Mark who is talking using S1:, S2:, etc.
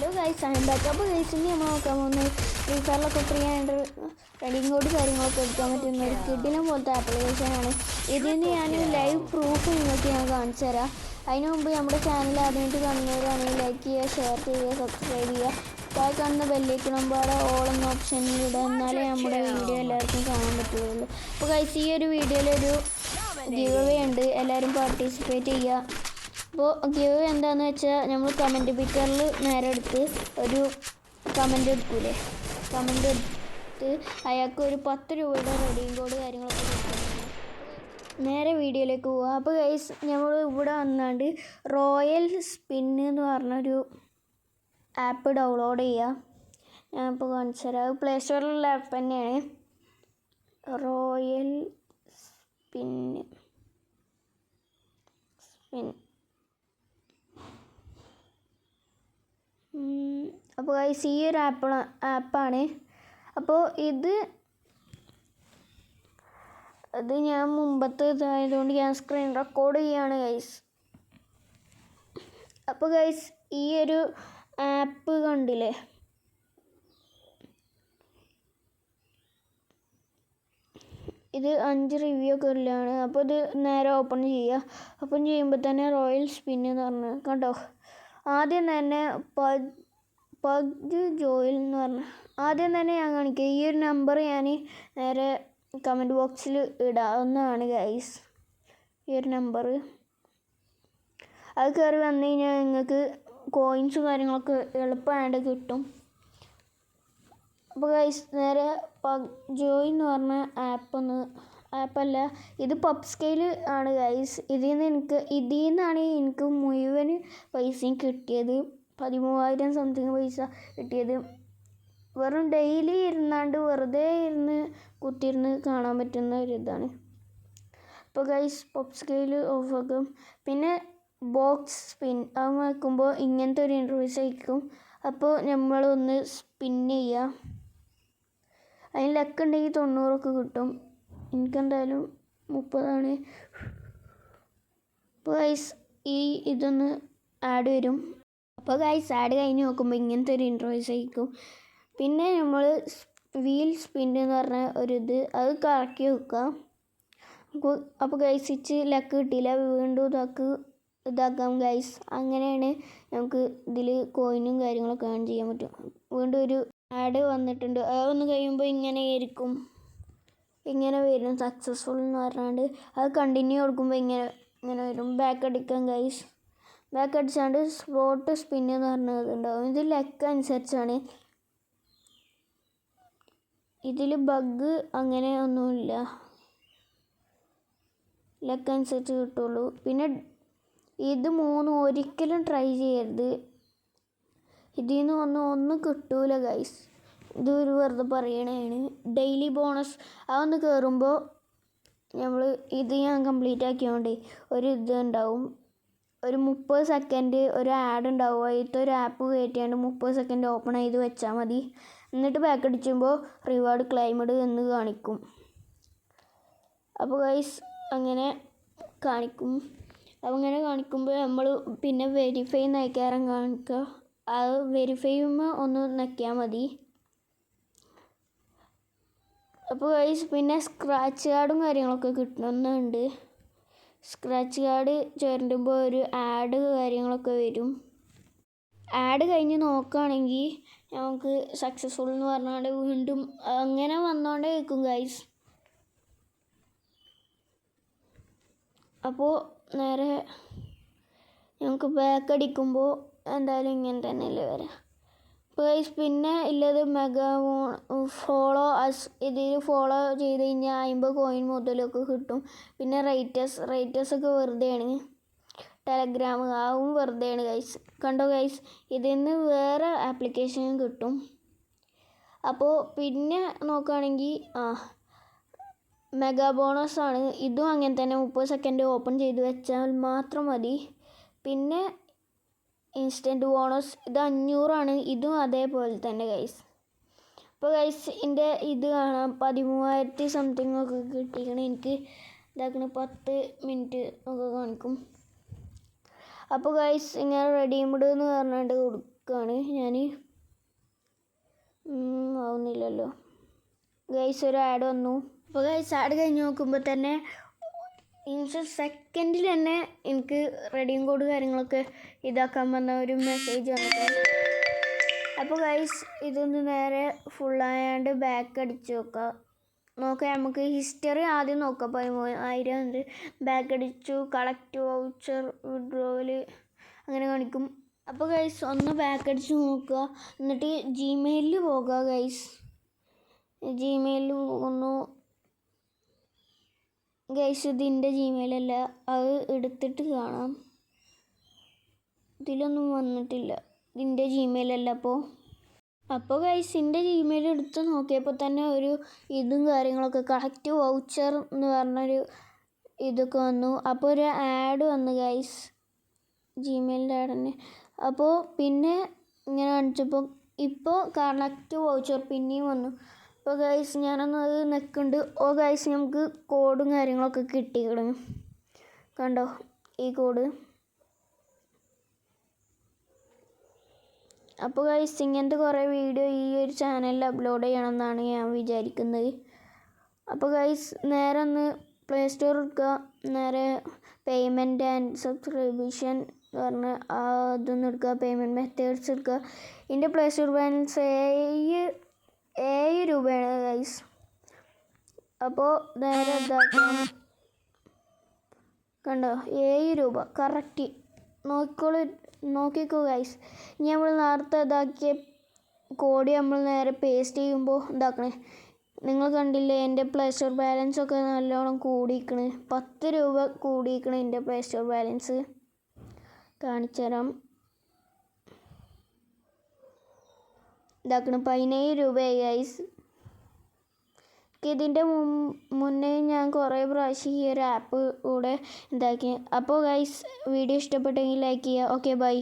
S1: Hello guys I M back. അപ്പോൾ guys ഇനി നമ്മൾ നോക്കാൻ പോകുന്നത് ഫ്രീ ഫയറിലൊക്കെ ഫ്രീ ആയിട്ട് റെഡിങ് കോഡ് കാര്യങ്ങളൊക്കെ എടുക്കാൻ പറ്റുന്ന ഒരു കിഡിലും പോലത്തെ ആപ്ലിക്കേഷനാണ്. ഇതിന് ഞാൻ ലൈവ് പ്രൂഫ് നിങ്ങൾക്ക് ഞാൻ കാണിച്ചു തരാം. അതിന് മുമ്പ് നമ്മുടെ ചാനൽ ആദ്യമായിട്ട് കാണുന്നവരാണെങ്കിൽ ലൈക്ക് ചെയ്യുക, ഷെയർ ചെയ്യുക, സബ്സ്ക്രൈബ് ചെയ്യുക. താഴെ കാണുന്ന ബെല്ലൈക്കണുമ്പാടെ ഓൾ എന്ന ഓപ്ഷനിൽ ഇടുക. എന്നാലേ നമ്മുടെ വീഡിയോ എല്ലാവർക്കും കാണാൻ പറ്റുകയുള്ളൂ. അപ്പോൾ ഗൈസ് ഈ ഒരു വീഡിയോയിലൊരു ഗിവ് അവേ ഉണ്ട്, എല്ലാവരും പാർട്ടിസിപ്പേറ്റ് ചെയ്യുക. അപ്പോൾ ഗിവ് എന്താണെന്ന് വെച്ചാൽ നമ്മൾ കമൻറ്റ് പിക്കറിൽ നേരെ എടുത്ത് ഒരു കമൻ്റ് എടുക്കൂലേ, കമൻ്റ് എടുത്ത് അയാൾക്ക് ഒരു 10 രൂപയുടെ റെഡിങ് കോഡ് കാര്യങ്ങളൊക്കെ കൊടുക്കുന്നുണ്ട്. നേരെ വീഡിയോയിലേക്ക് പോവുക. അപ്പോൾ ഗൈസ് നമ്മൾ ഇവിടെ വന്നാണ്ട് റോയൽ സ്പിന്ന് എന്ന് പറഞ്ഞൊരു ആപ്പ് ഡൗൺലോഡ് ചെയ്യുക. ഞാനിപ്പോൾ കാണിച്ചു തരാം. അത് പ്ലേ സ്റ്റോറിലുള്ള ആപ്പ് തന്നെയാണ്. റോയൽ സ്പിൻ അപ്പോൾ ഗൈസ് ഈ ഒരു ആപ്പാണ്. അപ്പോൾ ഇത് ഞാൻ മുമ്പത്തെ ഇതായതുകൊണ്ട് ഞാൻ സ്ക്രീൻ റെക്കോർഡ് ചെയ്യുകയാണ് ഗൈസ്. അപ്പോൾ ഗൈസ് ഈ ഒരു ആപ്പ് കണ്ടില്ലേ, ഇത് 5 റിവ്യൂ ഒക്കെ ഉള്ളതാണ്. അപ്പോൾ ഇത് നേരെ ഓപ്പൺ ചെയ്യുക. ഓപ്പൺ ചെയ്യുമ്പോൾ തന്നെ റോയൽ സ്പിൻ എന്ന് പറഞ്ഞത് കണ്ടോ. ആദ്യം തന്നെ പഗ് ജോയിൽ എന്ന് പറഞ്ഞ ആദ്യം തന്നെ ഞാൻ കാണിക്കുക. ഈ ഒരു നമ്പർ ഞാൻ നേരെ കമൻറ്റ് ബോക്സിൽ ഇടാവുന്നതാണ് ഗൈസ്. ഈ ഒരു നമ്പർ അത് കയറി വന്നു കഴിഞ്ഞാൽ നിങ്ങൾക്ക് കോയിൻസും കാര്യങ്ങളൊക്കെ എളുപ്പമായിട്ട് കിട്ടും. അപ്പോൾ ഗൈസ് നേരെ പഗ് ജോയ് എന്ന് പറഞ്ഞ ആപ്പല്ല, ഇത് പബ് സ്കെയിൽ ആണ് ഗൈസ്. ഇതിൽ നിന്നാണ് എനിക്ക് മുഴുവൻ പൈസയും കിട്ടിയത്. 13,000 സംതിങ് പൈസ കിട്ടിയത്. വെറും ഡെയിലി ഇരുന്നാണ്ട് വെറുതെ കുത്തിയിരുന്ന് കാണാൻ പറ്റുന്ന ഒരിതാണ്. അപ്പോൾ ഗൈസ് പബ് സ്കെയിൽ ഓഫ് ആക്കും. പിന്നെ ബോക്സ് സ്പിൻ അത് വയ്ക്കുമ്പോൾ ഇങ്ങനത്തെ ഒരു ഇൻ്റർവ്യൂസ് ആയിരിക്കും. അപ്പോൾ നമ്മളൊന്ന് സ്പിൻ ചെയ്യുക. അതിന് ലക്ക് ഉണ്ടെങ്കിൽ 90 കിട്ടും. എനിക്കെന്തായാലും 30 അപ്പോൾ ഗൈസ് ഇതൊന്ന് ആഡ് വരും. അപ്പോൾ ഗൈസ് ആഡ് കഴിഞ്ഞ് നോക്കുമ്പോൾ ഇങ്ങനത്തെ ഒരു ഇൻ്റർവ്യൂസ് ആയിരിക്കും. പിന്നെ നമ്മൾ വീൽ സ്പിൻ എന്ന് പറഞ്ഞ ഒരിത് അത് കറക്കി വെക്കുക. അപ്പോൾ ഗൈസ് ഇച്ച് ലക്ക് കിട്ടിയില്ല, വീണ്ടും ഇതാക്കാം ഗൈസ്. അങ്ങനെയാണ് നമുക്ക് ഇതിൽ കോയിനും കാര്യങ്ങളൊക്കെ ഏൺ ചെയ്യാൻ പറ്റും. വീണ്ടും ഒരു ആഡ് വന്നിട്ടുണ്ട്. അതൊന്ന് കഴിയുമ്പോൾ ഇങ്ങനെ വരും സക്സസ്ഫുൾ എന്ന് പറഞ്ഞാണ്ട്. അത് കണ്ടിന്യൂ കൊടുക്കുമ്പോൾ ഇങ്ങനെ വരും. ബാക്ക് അടിക്കാം ഗൈസ്. ബാക്ക് അടിച്ചാണ്ട് സ്പോട്ട് സ്പിൻ എന്ന് പറഞ്ഞതുണ്ടാവും. ഇത് ലക്ക് അനുസരിച്ചാണ്. ഇതിൽ ബഗ് അങ്ങനെ ഒന്നുമില്ല, ലക്ക് അനുസരിച്ച് കിട്ടുള്ളൂ. പിന്നെ ഇത് 3 ഒരിക്കലും ട്രൈ ചെയ്യരുത്. ഇതിൽ നിന്ന് ഒന്നും കിട്ടൂല ഗൈസ്. ഇതൊരു വെറുതെ പറയണതാണ്. ഡെയിലി ബോണസ് അതൊന്ന് കയറുമ്പോൾ ഞാൻ കംപ്ലീറ്റ് ആക്കിയോണ്ടേ ഒരു ഇത് ഉണ്ടാവും. ഒരു 30 സെക്കൻഡ് ഒരു ആഡ് ഉണ്ടാവും. അതിലത്തെ ഒരു ആപ്പ് കയറ്റിയാണ്ട് 30 സെക്കൻഡ് ഓപ്പൺ ചെയ്ത് വെച്ചാൽ മതി. എന്നിട്ട് ബാക്ക് അടിച്ചുമ്പോൾ റിവാർഡ് ക്ലൈമഡ് എന്ന് കാണിക്കും. അപ്പോൾ ഗൈസ് അങ്ങനെ കാണിക്കും. അങ്ങനെ കാണിക്കുമ്പോൾ നമ്മൾ പിന്നെ വെരിഫൈ നയിക്കാരം കാണിക്കുക. അത് വെരിഫൈ ചെയ്യുമ്പോൾ ഒന്ന് നക്കിയാൽ മതി. അപ്പോൾ ഗൈസ് പിന്നെ സ്ക്രാച്ച് കാർഡും കാര്യങ്ങളൊക്കെ കിട്ടണമെന്നുണ്ട്. സ്ക്രാച്ച് കാർഡ് ചേരുമ്പോൾ ഒരു ആഡ് കാര്യങ്ങളൊക്കെ വരും. ആഡ് കഴിഞ്ഞ് നോക്കുകയാണെങ്കിൽ നമുക്ക് സക്സസ്ഫുൾ എന്ന് പറഞ്ഞാൽ വീണ്ടും അങ്ങനെ വന്നുകൊണ്ടേ നിൽക്കും ഗൈസ്. അപ്പോൾ നേരെ നമുക്ക് ബാക്ക് അടിക്കുമ്പോൾ എന്തായാലും ഇങ്ങനെ തന്നെയല്ലേ വരാം. അപ്പോൾ ഗൈസ് പിന്നെ ഉള്ളത് ഫോളോ ഇതിൽ ഫോളോ ചെയ്ത് കഴിഞ്ഞാൽ 50 കോയിൻ മുതലൊക്കെ കിട്ടും. പിന്നെ റേറ്റേഴ്സൊക്കെ വെറുതെയാണ്. ടെലഗ്രാം ആവും വെറുതെയാണ് ഗൈസ്. കണ്ടോ ഗൈസ്, ഇതിൽ നിന്ന് വേറെ ആപ്ലിക്കേഷനും കിട്ടും. അപ്പോൾ പിന്നെ നോക്കുകയാണെങ്കിൽ മെഗാ ബോണസ് ആണ്. ഇതും അങ്ങനെ തന്നെ 30 സെക്കൻഡ് ഓപ്പൺ ചെയ്ത് വെച്ചാൽ മാത്രം മതി. പിന്നെ ഇൻസ്റ്റൻറ്റ് ബോണസ് ഇത് 500 ഇതും അതേപോലെ തന്നെ ഗൈസ്. അപ്പോൾ ഗൈസ് ഇത് കാണാം 13,000 സംതിങ് ഒക്കെ കിട്ടിയിരിക്കണം. എനിക്ക് ഇതാക്കണ 10 മിനിറ്റ് ഒക്കെ കാണിക്കും. അപ്പോൾ ഗൈസ് ഇങ്ങനെ റെഡീംഡ് എന്ന് പറഞ്ഞിട്ട് നോക്കുകയാണ് ഞാൻ. ആവുന്നില്ലല്ലോ ഗൈസ്. ഒരു ആഡ് വന്നു. അപ്പോൾ ഗൈസ് ആഡ് കഴിഞ്ഞ് നോക്കുമ്പോൾ തന്നെ സെക്കൻഡിൽ തന്നെ എനിക്ക് റെഡിയും കോഡ് കാര്യങ്ങളൊക്കെ ഇതാക്കാൻ വന്ന ഒരു മെസ്സേജ് വന്നിട്ടുണ്ട്. അപ്പോൾ ഗൈസ് ഇതൊന്ന് നേരെ ഫുള്ളായാണ്ട് ബാക്ക് അടിച്ച് നോക്കാം. നമുക്ക് ഹിസ്റ്ററി ആദ്യം നോക്കാം. 13,000 ഉണ്ട്. ബാക്ക് അടിച്ചു. കളക്ട് വൗച്ചർ വിഡ്രോവൽ അങ്ങനെ കാണിക്കും. അപ്പോൾ ഗൈസ് ഒന്ന് ബാക്ക് അടിച്ച് നോക്കുക. എന്നിട്ട് ജിമെയിലിൽ പോകുക ഗൈസ്. ജിമെയിലിൽ പോകുന്നു ഗൈസ്. ഇതിൻ്റെ ജിമെയിലല്ല, അത് എടുത്തിട്ട് കാണാം. ഇതിലൊന്നും വന്നിട്ടില്ല. ഇതിൻ്റെ ജിമെയിലല്ല. അപ്പോൾ ഗൈസ് എൻ്റെ ജിമെയിൽ എടുത്ത് നോക്കിയപ്പോൾ തന്നെ ഒരു ഇതും കാര്യങ്ങളൊക്കെ കളക്ട് വൗച്ചർ എന്ന് പറഞ്ഞൊരു ഇതൊക്കെ വന്നു. അപ്പോൾ ഒരു ആഡ് വന്നു ഗൈസ്, ജിമെയിലിൻ്റെ ആഡ് തന്നെ. അപ്പോൾ പിന്നെ ഇങ്ങനെ കാണിച്ചപ്പോൾ ഇപ്പോൾ കളക്ട് വൗച്ചർ പിന്നെയും വന്നു. അപ്പോൾ ഗൈസ് ഞാനൊന്ന് അത് നിൽക്കുന്നുണ്ട്. ഗൈസ് നമുക്ക് കോഡും കാര്യങ്ങളൊക്കെ കിട്ടിക്കിടും. കണ്ടോ ഈ കോഡ്. അപ്പോൾ ഗൈസ് ഇങ്ങനത്തെ കുറേ വീഡിയോ ഈ ഒരു ചാനലിൽ അപ്ലോഡ് ചെയ്യണമെന്നാണ് ഞാൻ വിചാരിക്കുന്നത്. അപ്പോൾ ഗൈസ് നേരെ ഒന്ന് പ്ലേ സ്റ്റോർ എടുക്കുക. നേരെ പേയ്മെൻറ്റ് ആൻഡ് സബ്സ്ക്രിപ്ഷൻ പറഞ്ഞ അതൊന്നും എടുക്കുക. പേയ്മെൻറ്റ് മെത്തേഡ്സ് എടുക്കുക. ഇതിൻ്റെ പ്ലേ സ്റ്റോർ ബാലൻസ് 7 രൂപയാണ് ഗൈസ്. അപ്പോൾ നേരെ ഇതാക്കാം. കണ്ടോ 7 രൂപ കറക്റ്റ്. നോക്കിക്കോ ഗൈസ്. ഇനി നമ്മൾ നേരത്തെ ഇതാക്കിയ കോഡ് നമ്മൾ നേരെ പേസ്റ്റ് ചെയ്യുമ്പോൾ ഇതാക്കണേ. നിങ്ങൾ കണ്ടില്ലേ എൻ്റെ പ്ലേ സ്റ്റോർ ബാലൻസ് ഒക്കെ നല്ലോണം കൂടിയിരിക്കണ്. 10 രൂപ കൂടിയിരിക്കണ് എൻ്റെ പ്ലേ സ്റ്റോർ ബാലൻസ്. കാണിച്ചു തരാം. ഇതാക്കണം 17 രൂപയായി ഗൈസ്. ഇതിൻ്റെ മുന്നേ ഞാൻ കുറേ പ്രാവശ്യം ഈ ഒരു ആപ്പ് കൂടെ ഇതാക്കി. അപ്പോൾ ഗൈസ് വീഡിയോ ഇഷ്ടപ്പെട്ടെങ്കിൽ ലൈക്ക് ചെയ്യുക. Okay bye.